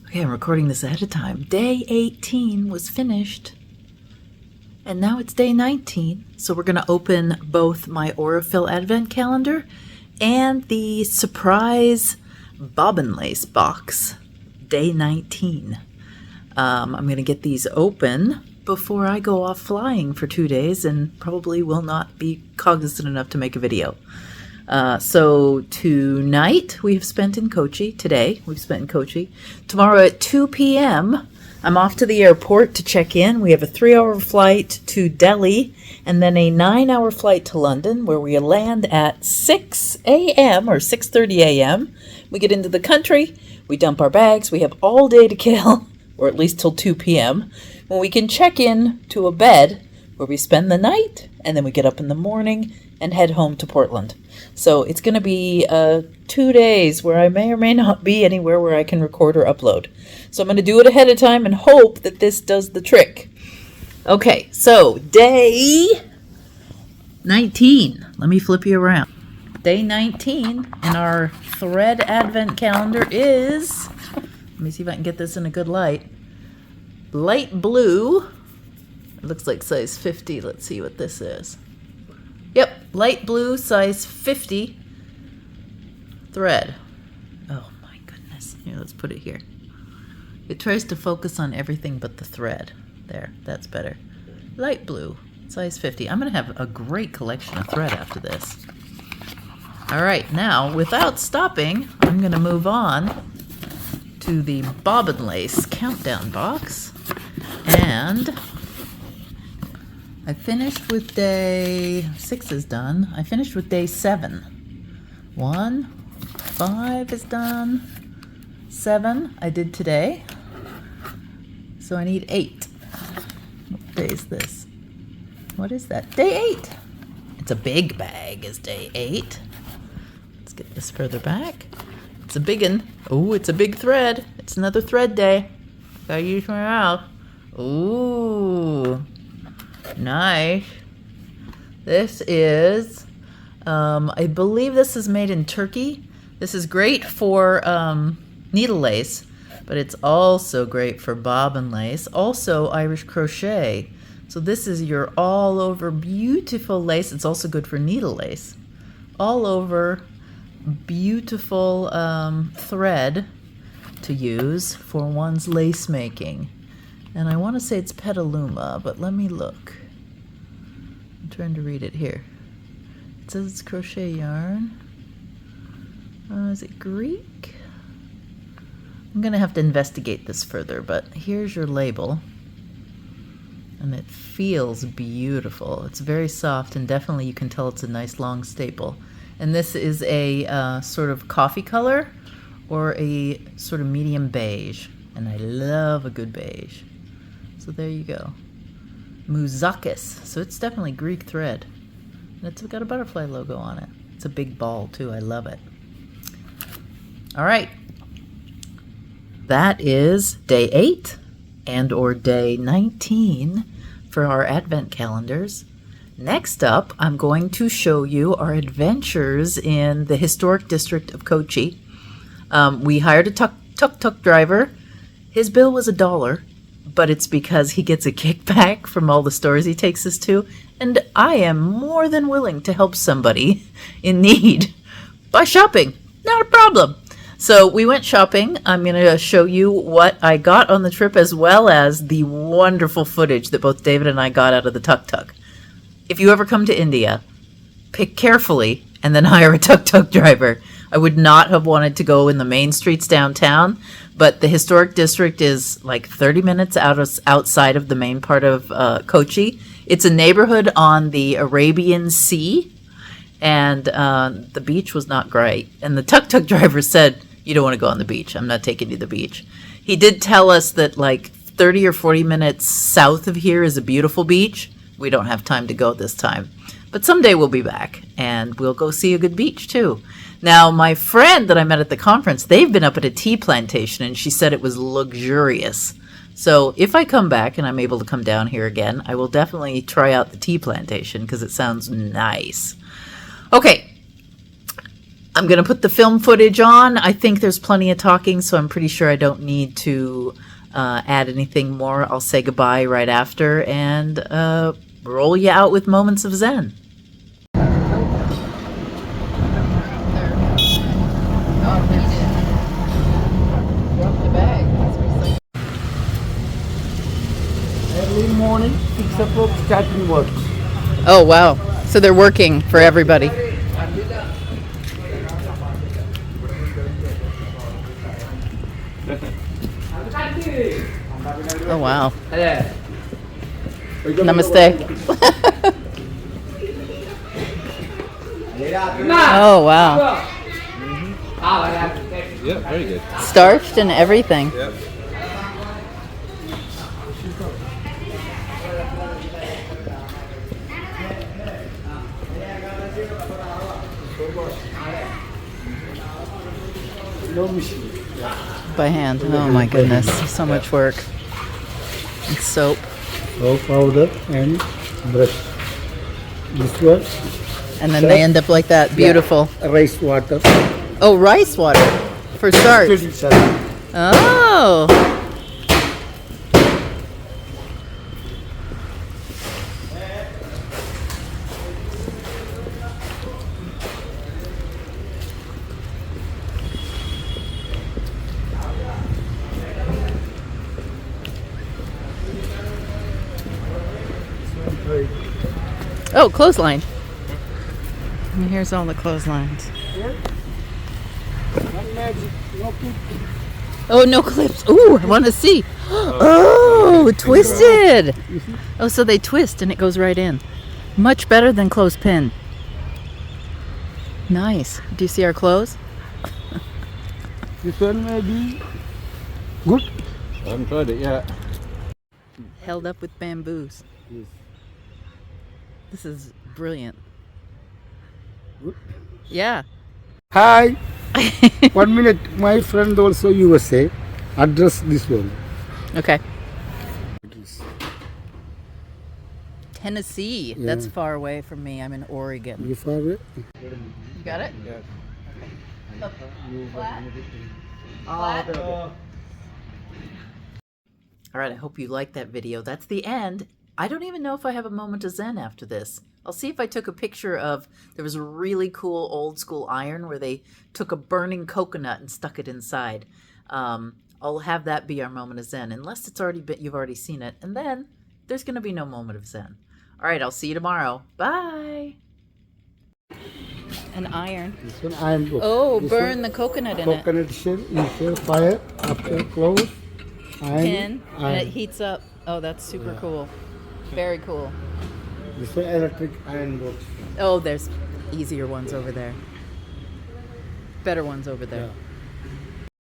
Okay, I'm recording this ahead of time. Day 18 was finished. And now it's day 19. So we're going to open both my Aurifil Advent Calendar and the surprise bobbin lace box, day 19. I'm going to get these open before I go off flying for 2 days and probably will not be cognizant enough to make a video. So tonight we've spent in Cochi. Today we've spent in Cochi. Tomorrow at 2 p.m. I'm off to the airport to check in. We have a 3-hour flight to Delhi and then a 9-hour flight to London where we land at 6 a.m. or 6:30 a.m. We get into the country, we dump our bags, we have all day to kill, or at least till 2 p.m. when we can check in to a bed where we spend the night and then we get up in the morning and head home to Portland. So it's going to be 2 days where I may or may not be anywhere where I can record or upload. So I'm going to do it ahead of time and hope that this does the trick. Okay, so day 19. Let me flip you around. Day 19 in our thread advent calendar is, let me see if I can get this in a good light, light blue. It looks like size 50. Let's see what this is. Yep, light blue, size 50 thread. Oh my goodness. Here, let's put it here. It tries to focus on everything but the thread. There, that's better. Light blue, size 50. I'm going to have a great collection of thread after this. All right, now, without stopping, I'm going to move on to the bobbin lace countdown box. And I finished with day 6 is done. I finished with day 7. 1, 5 is done. 7 I did today. So I need 8. What day is this? What is that? Day 8. It's a big bag is day 8. Let's get this further back. It's a big one. Oh, it's a big thread. It's another thread day. Gotta use my mouth. Ooh. Nice. This is, I believe this is made in Turkey. This is great for needle lace, but it's also great for bobbin lace, also Irish crochet. So this is your all over beautiful lace. It's also good for needle lace. All over beautiful thread to use for one's lace making. And I want to say it's Petaluma, but let me look. I'm trying to read it here. It says it's crochet yarn. Is it Greek? I'm going to have to investigate this further, but here's your label. And it feels beautiful. It's very soft, and definitely you can tell it's a nice long staple. And this is a sort of coffee color or a sort of medium beige. And I love a good beige. So there you go. Mouzakis. So it's definitely Greek thread. And it's got a butterfly logo on it. It's a big ball too. I love it. All right. That is day 8 and or day 19 for our advent calendars. Next up, I'm going to show you our adventures in the historic district of Cochi. We hired a tuk-tuk driver. His bill was $1. But it's because he gets a kickback from all the stores he takes us to, and I am more than willing to help somebody in need by shopping. Not a problem. So we went shopping. I'm going to show you what I got on the trip as well as the wonderful footage that both David and I got out of the tuk-tuk. If you ever come to India, pick carefully and then hire a tuk-tuk driver. I would not have wanted to go in the main streets downtown, but the historic district is like 30 minutes outside of the main part of Cochi. It's a neighborhood on the Arabian Sea, and the beach was not great. And the tuk-tuk driver said, "You don't want to go on the beach. I'm not taking you to the beach." He did tell us that like 30 or 40 minutes south of here is a beautiful beach. We don't have time to go this time. But someday we'll be back, and we'll go see a good beach too. Now, my friend that I met at the conference, they've been up at a tea plantation, and she said it was luxurious. So if I come back and I'm able to come down here again, I will definitely try out the tea plantation because it sounds nice. Okay, I'm going to put the film footage on. I think there's plenty of talking, so I'm pretty sure I don't need to add anything more. I'll say goodbye right after and roll you out with moments of Zen. Early morning, 6 o'clock, starting work. Oh, wow. So they're working for everybody. Oh, wow. Namaste. Oh, wow. Yeah, very good. Starched and everything. Yep. No machine. By hand. Oh, my goodness. So much work. And soap. So powder and brush. This one, And then they end up like that. Beautiful. rice water. Oh, rice water for starch. Oh. Oh, clothesline. And here's all the clotheslines. Oh, no clips. Ooh, I want to see. Oh, twisted. Oh, so they twist and it goes right in. Much better than clothespin. Nice. Do you see our clothes? This one may be good. I haven't tried it yet. Held up with bamboos. Yes. This is brilliant. Good. Yeah. Hi. 1 minute. My friend also USA. Address this one. Okay. Tennessee. Yeah. That's far away from me. I'm in Oregon. You far away? You got it? Yeah. All right, I hope you liked that video. That's the end. I don't even know if I have a moment of Zen after this. I'll see if I took a picture of, there was a really cool old school iron where they took a burning coconut and stuck it inside. I'll have that be our moment of Zen, unless it's already been, you've already seen it. And then there's going to be no moment of Zen. All right, I'll see you tomorrow. Bye. An iron. This one iron box. Oh, This burn one, the coconut in it. coconut shell, initial fire, after close, iron, Pin, and iron. it heats up. Oh, that's super cool. Very cool. This one electric iron box. Oh, there's easier ones over there. Better ones over there. Yeah.